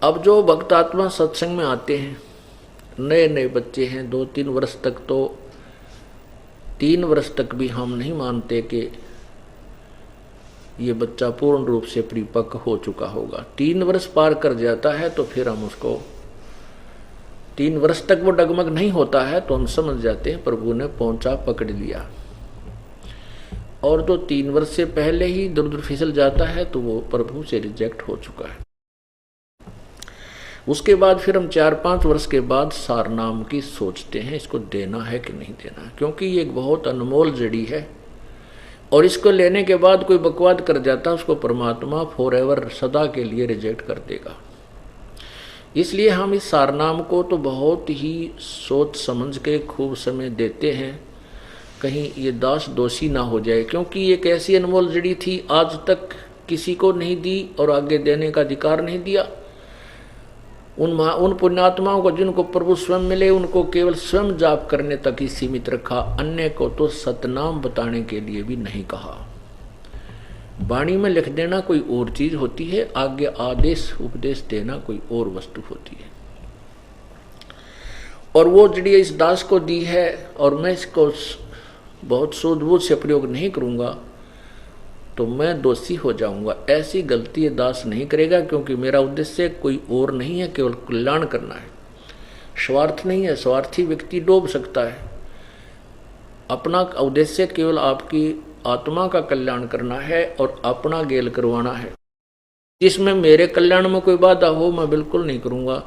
अब जो भक्त आत्मा सत्संग में आते हैं, नए नए बच्चे हैं, 2-3 वर्ष तक, तो 3 वर्ष तक भी हम नहीं मानते कि ये बच्चा पूर्ण रूप से परिपक्व हो चुका होगा। 3 वर्ष पार कर जाता है तो फिर हम उसको, 3 वर्ष तक वो डगमग नहीं होता है तो हम समझ जाते हैं प्रभु ने पहुंचा पकड़ लिया। और जो 3 वर्ष से पहले ही दूर दूर फिसल जाता है तो वो प्रभु से रिजेक्ट हो चुका है। उसके बाद फिर हम 4-5 वर्ष के बाद सार नाम की सोचते हैं, इसको देना है कि नहीं देना, क्योंकि ये एक बहुत अनमोल जड़ी है। और इसको लेने के बाद कोई बकवाद कर जाता है, उसको परमात्मा फॉरएवर सदा के लिए रिजेक्ट कर देगा। इसलिए हम इस सारनाम को तो बहुत ही सोच समझ के खूब समय देते हैं, कहीं ये दास दोषी ना हो जाए, क्योंकि ये एक ऐसी अनमोल जड़ी थी, आज तक किसी को नहीं दी और आगे देने का अधिकार नहीं दिया। उन पुण्यात्माओं को जिनको प्रभु स्वयं मिले, उनको केवल स्वयं जाप करने तक ही सीमित रखा, अन्य को तो सतनाम बताने के लिए भी नहीं कहा। वाणी में लिख देना कोई और चीज होती है, आगे आदेश उपदेश देना कोई और वस्तु होती है। और वो जड़ी इस दास को दी है, और मैं इसको बहुत सूझबूझ से प्रयोग नहीं करूंगा तो मैं दोषी हो जाऊंगा। ऐसी गलती ये दास नहीं करेगा, क्योंकि मेरा उद्देश्य कोई और नहीं है, केवल कल्याण करना है, स्वार्थ नहीं है। स्वार्थी व्यक्ति डूब सकता है। अपना उद्देश्य केवल आपकी आत्मा का कल्याण करना है और अपना गेल करवाना है। जिसमें मेरे कल्याण में कोई बाधा हो मैं बिल्कुल नहीं करूंगा,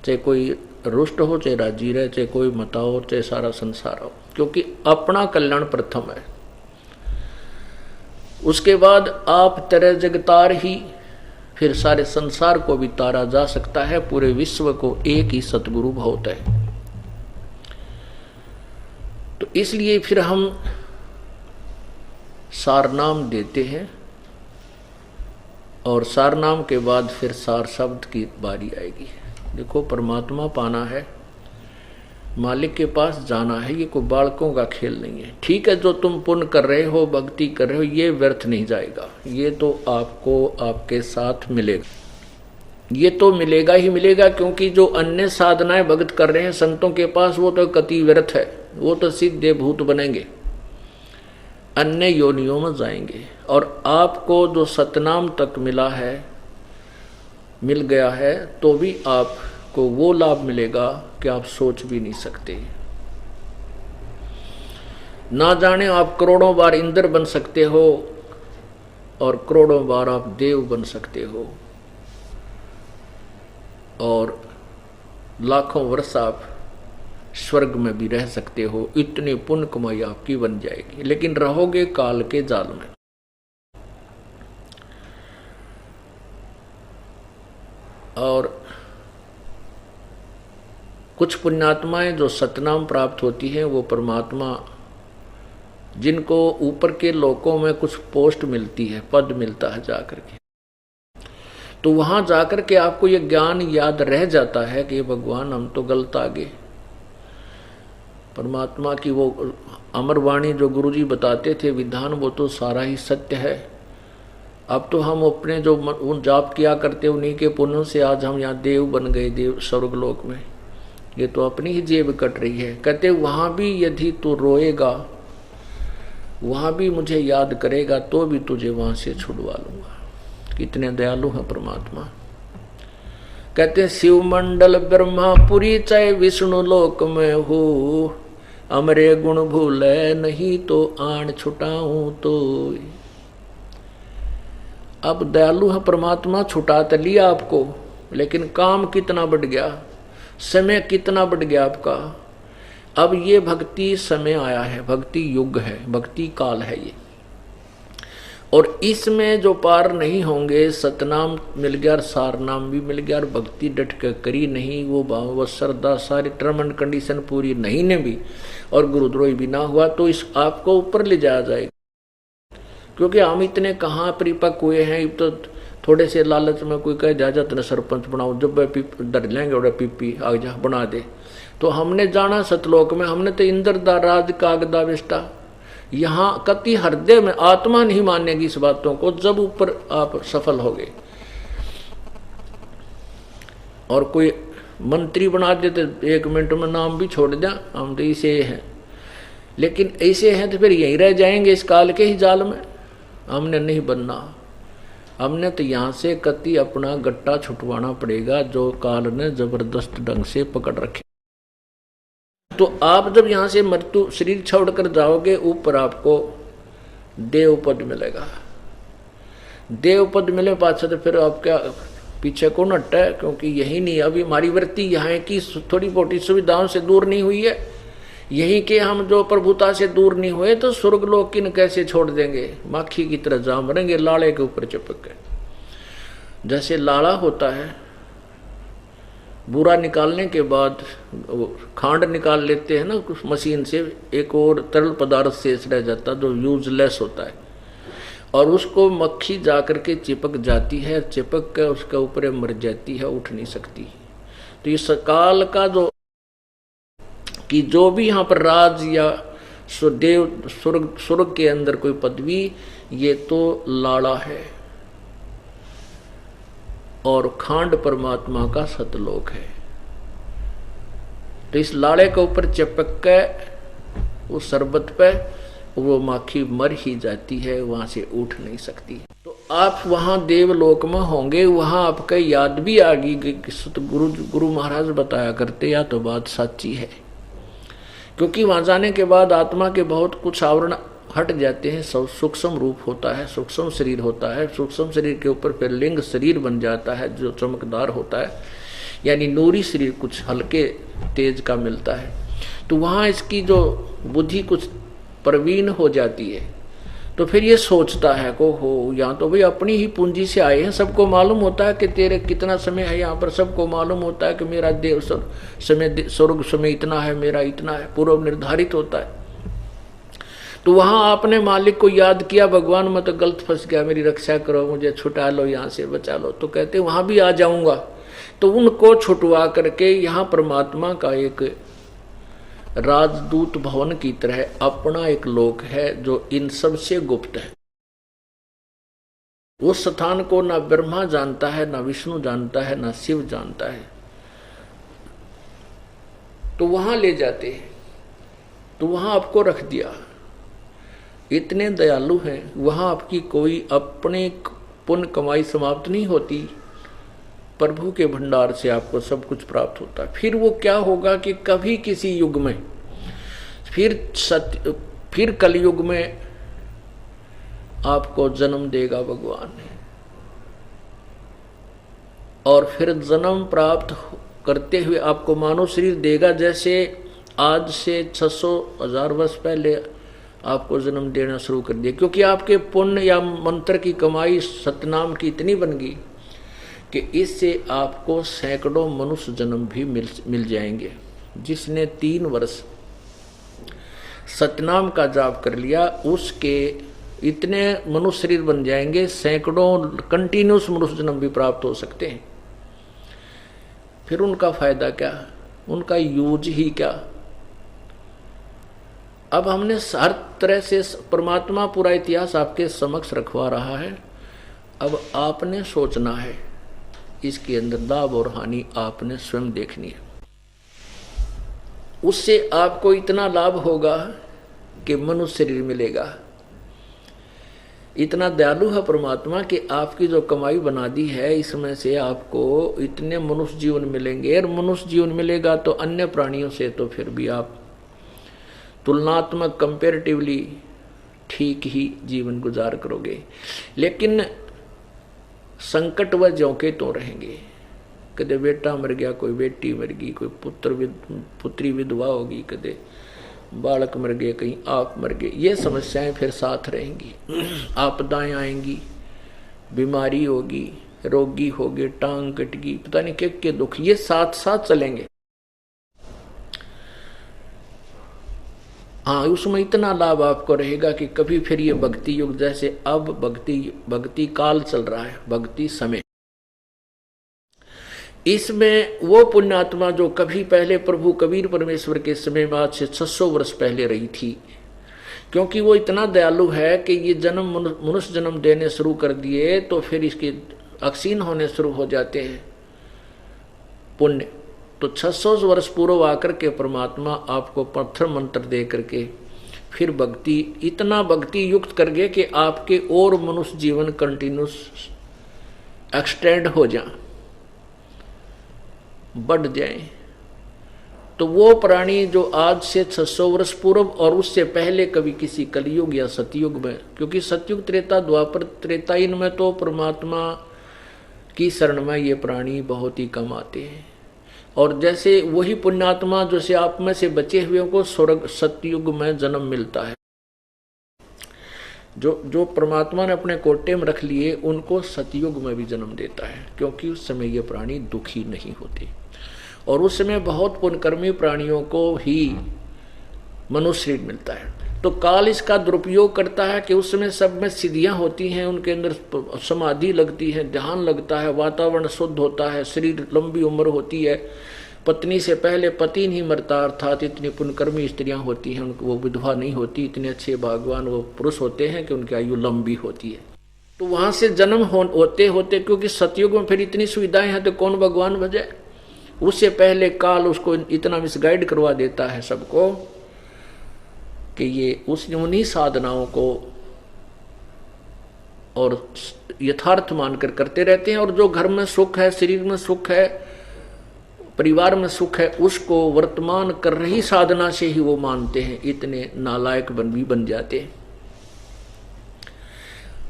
चाहे कोई रुष्ट हो, चाहे राजी रहे, चाहे कोई मता हो, चाहे सारा संसार हो, क्योंकि अपना कल्याण प्रथम है। उसके बाद आप तेरे जगतार ही, फिर सारे संसार को भी तारा जा सकता है, पूरे विश्व को एक ही सतगुरु बहुत है। तो इसलिए फिर हम सारनाम देते हैं, और सारनाम के बाद फिर सार शब्द की बारी आएगी। देखो, परमात्मा पाना है, मालिक के पास जाना है, ये कोई बालकों का खेल नहीं है। ठीक है, जो तुम पुण्य कर रहे हो, भक्ति कर रहे हो, ये व्यर्थ नहीं जाएगा, ये तो आपको आपके साथ मिलेगा, ये तो मिलेगा ही मिलेगा। क्योंकि जो अन्य साधनाएं भक्त कर रहे हैं संतों के पास, वो तो कति व्यर्थ है, वो तो सीधे भूत बनेंगे, अन्य योनियों में जाएंगे। और आपको जो सतनाम तक मिल गया है, तो भी आपको वो लाभ मिलेगा कि आप सोच भी नहीं सकते। ना जाने आप करोड़ों बार इंद्र बन सकते हो, और करोड़ों बार आप देव बन सकते हो, और लाखों वर्ष आप स्वर्ग में भी रह सकते हो। इतनी पुण्य कमाई आपकी बन जाएगी, लेकिन रहोगे काल के जाल में। और कुछ पुण्यात्माएं जो सतनाम प्राप्त होती हैं, वो परमात्मा, जिनको ऊपर के लोकों में कुछ पोस्ट मिलती है, पद मिलता है जाकर के, तो वहां जाकर के आपको ये ज्ञान याद रह जाता है कि भगवान हम तो गलत आ गए। परमात्मा की वो अमर वाणी जो गुरुजी बताते थे विधान, वो तो सारा ही सत्य है। अब तो हम अपने जो उन जाप किया करते उन्हीं के पुण्यों से आज हम यहाँ देव बन गए, देव स्वर्गलोक में। ये तो अपनी ही जेब कट रही है। कहते वहां भी यदि तू रोएगा, वहां भी मुझे याद करेगा, तो भी तुझे वहां से छुड़वा लूंगा। कितने दयालु है परमात्मा। कहते शिव मंडल ब्रह्मापुरी चाहे विष्णु लोक में हो, अमरे गुण भूले नहीं तो आन छुटाऊं तो। अब दयालु है परमात्मा, छुटा तो लिया आपको, लेकिन काम कितना बढ़ गया, समय कितना बढ़ गया आपका। अब ये भक्ति समय आया है, भक्ति युग है, भक्ति काल है ये, और इसमें जो पार नहीं होंगे, सतनाम मिल गया और सारनाम भी मिल गया और भक्ति डट कर करी नहीं, वो भाव वो श्रद्धा सारी टर्म एंड कंडीशन पूरी नहीं ने भी, और गुरुद्रोही भी ना हुआ, तो इस आपको ऊपर ले जाया जाएगा। क्योंकि हम इतने कहाँ परिपक्व हुए हैं। तो थोड़े से लालच में कोई कहे जा तेरा सरपंच बनाओ, जब डर लेंगे और पीपी आग जा बना दे। तो हमने जाना सतलोक में, हमने तो इंद्र दा राज कागदा विष्टा। यहाँ कति हृदय में आत्मा नहीं मानेगी इस बातों को, जब ऊपर आप सफल हो गए। और कोई मंत्री बना देते 1 मिनट में नाम भी छोड़ दिया, हम तो ऐसे हैं। लेकिन ऐसे हैं तो फिर यहीं रह जाएंगे इस काल के ही जाल में। हमने नहीं बनना, हमने तो यहाँ से कति अपना गट्टा छुटवाना पड़ेगा जो काल ने जबरदस्त ढंग से पकड़ रखे। तो आप जब यहाँ से मृत्यु शरीर छोड़कर जाओगे, ऊपर आपको देव पद मिलेगा। देव पद मिले पाछा तो फिर आपका पीछे कौन हटता है, क्योंकि यही नहीं, अभी हमारी वृत्ति यहाँ की थोड़ी मोटी सुविधाओं से दूर नहीं हुई है। यही के हम जो प्रभुता से दूर नहीं हुए तो स्वर्ग लोक किन कैसे छोड़ देंगे, माखी की तरह जा मरेंगे लाड़े के ऊपर चिपक के। जैसे लाड़ा होता है, बूरा निकालने के बाद खांड निकाल लेते हैं ना कुछ मशीन से, एक और तरल पदार्थ शेष रह जाता जो यूजलेस होता है, और उसको मक्खी जाकर के चिपक जाती है, चिपक कर उसके ऊपर मर जाती है, उठ नहीं सकती। तो ये सकाल का जो भी यहाँ पर राज या देव स्वर्ग के अंदर कोई पदवी, ये तो लाड़ा है, और खांड परमात्मा का सतलोक है। तो इस लाड़े के ऊपर चिपक के उस शरबत पे वो माखी मर ही जाती है, वहां से उठ नहीं सकती। तो आप वहां देवलोक में होंगे, वहां आपका याद भी आ गई कि गुरु महाराज बताया करते, या तो बात सच्ची है। क्योंकि वहां जाने के बाद आत्मा के बहुत कुछ आवरण हट जाते हैं, सूक्ष्म रूप होता है, सूक्ष्म शरीर होता है, सूक्ष्म शरीर के ऊपर फिर लिंग शरीर बन जाता है जो चमकदार होता है, यानी नूरी शरीर कुछ हल्के तेज का मिलता है। तो वहाँ इसकी जो बुद्धि कुछ प्रवीण हो जाती है, तो फिर ये सोचता है को हो यहाँ तो भाई अपनी ही पूंजी से आए हैं, सबको मालूम होता है कि तेरे कितना समय है यहाँ पर, सबको मालूम होता है कि मेरा देव समय स्वर्ग समय इतना है, मेरा इतना है, पूर्व निर्धारित होता है। तो वहां आपने मालिक को याद किया, भगवान मैं तो गलत फंस गया, मेरी रक्षा करो, मुझे छुटा लो, यहाँ से बचा लो। तो कहते वहां भी आ जाऊंगा। तो उनको छुटवा करके यहाँ परमात्मा का एक राजदूत भवन की तरह अपना एक लोक है जो इन सब से गुप्त है। उस स्थान को ना ब्रह्मा जानता है, ना विष्णु जानता है, ना शिव जानता है। तो वहां ले जाते हैं, तो वहां आपको रख दिया। इतने दयालु हैं, वहां आपकी कोई अपने पुण्य कमाई समाप्त नहीं होती, प्रभु के भंडार से आपको सब कुछ प्राप्त होता है। फिर वो क्या होगा कि कभी किसी युग में फिर कलयुग में आपको जन्म देगा भगवान, और फिर जन्म प्राप्त करते हुए आपको मानव शरीर देगा। जैसे आज से 600,000 वर्ष पहले आपको जन्म देना शुरू कर दिया, क्योंकि आपके पुण्य या मंत्र की कमाई सतनाम की इतनी बन गई कि इससे आपको सैकड़ों मनुष्य जन्म भी मिल जाएंगे। जिसने 3 वर्ष सतनाम का जाप कर लिया, उसके इतने मनुष्य शरीर बन जाएंगे, सैकड़ों कंटिन्यूस मनुष्य जन्म भी प्राप्त हो सकते हैं। फिर उनका फायदा क्या, उनका यूज ही क्या। अब हमने हर तरह से परमात्मा पूरा इतिहास आपके समक्ष रखवा रहा है। अब आपने सोचना है, इसके अंदर लाभ और हानि आपने स्वयं देखनी है। उससे आपको इतना लाभ होगा कि मनुष्य शरीर मिलेगा। इतना दयालु है परमात्मा कि आपकी जो कमाई बना दी है, इसमें से आपको इतने मनुष्य जीवन मिलेंगे। और मनुष्य जीवन मिलेगा तो अन्य प्राणियों से तो फिर भी आप तुलनात्मक कंपेरेटिवली ठीक ही जीवन गुजार करोगे। लेकिन संकट व झोंके तो रहेंगे। कदे बेटा मर गया, कोई बेटी मर गई, कोई पुत्री विधवा होगी, कदे बालक मर गए, कहीं आप मर गए। ये समस्याएं फिर साथ रहेंगी। आपदाएं आएंगी, बीमारी होगी, रोगी होगे, टांग कट गई, पता नहीं क्या दुख, ये साथ साथ चलेंगे। हाँ, उसमें इतना लाभ आपको रहेगा कि कभी फिर ये भक्ति युग, जैसे अब भक्ति काल चल रहा है, भक्ति समय, इसमें वो पुण्यात्मा जो कभी पहले प्रभु कबीर परमेश्वर के समय में आज से 600 वर्ष पहले रही थी, क्योंकि वो इतना दयालु है कि ये जन्म मनुष्य जन्म देने शुरू कर दिए तो फिर इसके अक्षीण होने शुरू हो जाते हैं। पुण्य। तो 600 वर्ष पूर्व आकर के परमात्मा आपको पत्थर मंत्र दे करके फिर भक्ति, इतना भक्ति युक्त कर गए कि आपके और मनुष्य जीवन कंटिन्यूस एक्सटेंड हो जाए, बढ़ जाए। तो वो प्राणी जो आज से 600 वर्ष पूर्व और उससे पहले कभी किसी कलयुग या सतयुग में, क्योंकि सतयुग त्रेता द्वापर त्रेता इनमें तो परमात्मा की शरण में ये प्राणी बहुत ही कम आते हैं। और जैसे वही पुण्यात्मा जैसे आप में से बचे हुए को स्वर्ग सतयुग में जन्म मिलता है, जो परमात्मा ने अपने कोटे में रख लिए उनको सतयुग में भी जन्म देता है, क्योंकि उस समय ये प्राणी दुखी नहीं होते। और उस समय बहुत पुण्यकर्मी प्राणियों को ही मनुष्य शरीर मिलता है। तो काल इसका दुरुपयोग करता है कि उस समय सब में सिद्धियां होती हैं, उनके अंदर समाधि लगती है, ध्यान लगता है, वातावरण शुद्ध होता है, शरीर लंबी उम्र होती है, पत्नी से पहले पति नहीं मरता, अर्थात इतनी पुण्यकर्मी स्त्रियां होती हैं, उनको वो विधवा नहीं होती, इतने अच्छे भगवान वो पुरुष होते हैं कि उनकी आयु लंबी होती है। तो वहां से जन्म होते होते, क्योंकि सतयुग में फिर इतनी सुविधाएं हैं तो कौन भगवान बजे। उससे पहले काल उसको इतना मिसगाइड करवा देता है सबको कि ये उन्हीं साधनाओं को और यथार्थ मानकर करते रहते हैं। और जो घर में सुख है, शरीर में सुख है, परिवार में सुख है, उसको वर्तमान कर रही साधना से ही वो मानते हैं। इतने नालायक बन जाते हैं।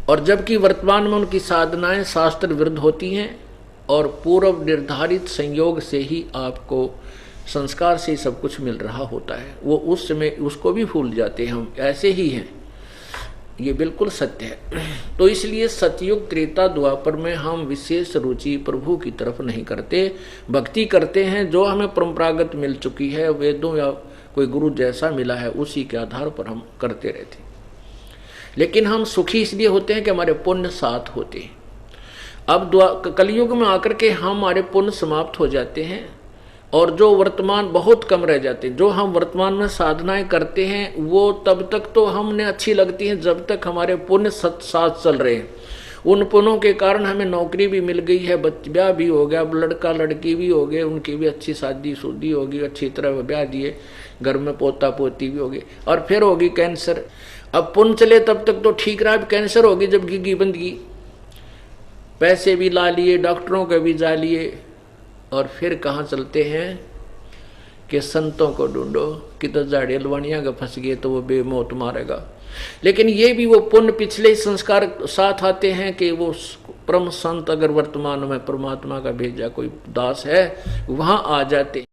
और जबकि वर्तमान में उनकी साधनाएं शास्त्र विरुद्ध होती हैं और पूर्व निर्धारित संयोग से ही आपको संस्कार से सब कुछ मिल रहा होता है, वो उस समय उसको भी भूल जाते हैं। हम ऐसे ही हैं, ये बिल्कुल सत्य है। तो इसलिए सतयुग त्रेता द्वापर में हम विशेष रुचि प्रभु की तरफ नहीं करते, भक्ति करते हैं जो हमें परंपरागत मिल चुकी है, वेदों या कोई गुरु जैसा मिला है उसी के आधार पर हम करते रहते। लेकिन हम सुखी इसलिए होते हैं कि हमारे पुण्य साथ होते हैं। अब कलयुग में आकर के हमारे पुण्य समाप्त हो जाते हैं और जो वर्तमान बहुत कम रह जाते हैं। जो हम वर्तमान में साधनाएं करते हैं वो तब तक तो हमने अच्छी लगती हैं जब तक हमारे पुण्य साथ चल रहे हैं। उन पुण्यों के कारण हमें नौकरी भी मिल गई है, ब्याह भी हो गया, लड़का लड़की भी हो गए, उनकी भी अच्छी शादी शुद्धि होगी, अच्छी तरह ब्याह दिए, घर में पोता पोती भी होगी, और फिर होगी कैंसर। अब पुण्य चले तब तक तो ठीक रहा, कैंसर होगी जब गिगी बंदगी, पैसे भी ला लिए, डॉक्टरों के भी जा लिए, और फिर कहाँ चलते हैं कि संतों को ढूंढो, किधर जाड़े लवानिया का फंस गए तो वो बेमौत मारेगा। लेकिन ये भी वो पुण्य पिछले संस्कार साथ आते हैं कि वो परम संत अगर वर्तमान में परमात्मा का भेजा कोई दास है वहां आ जाते।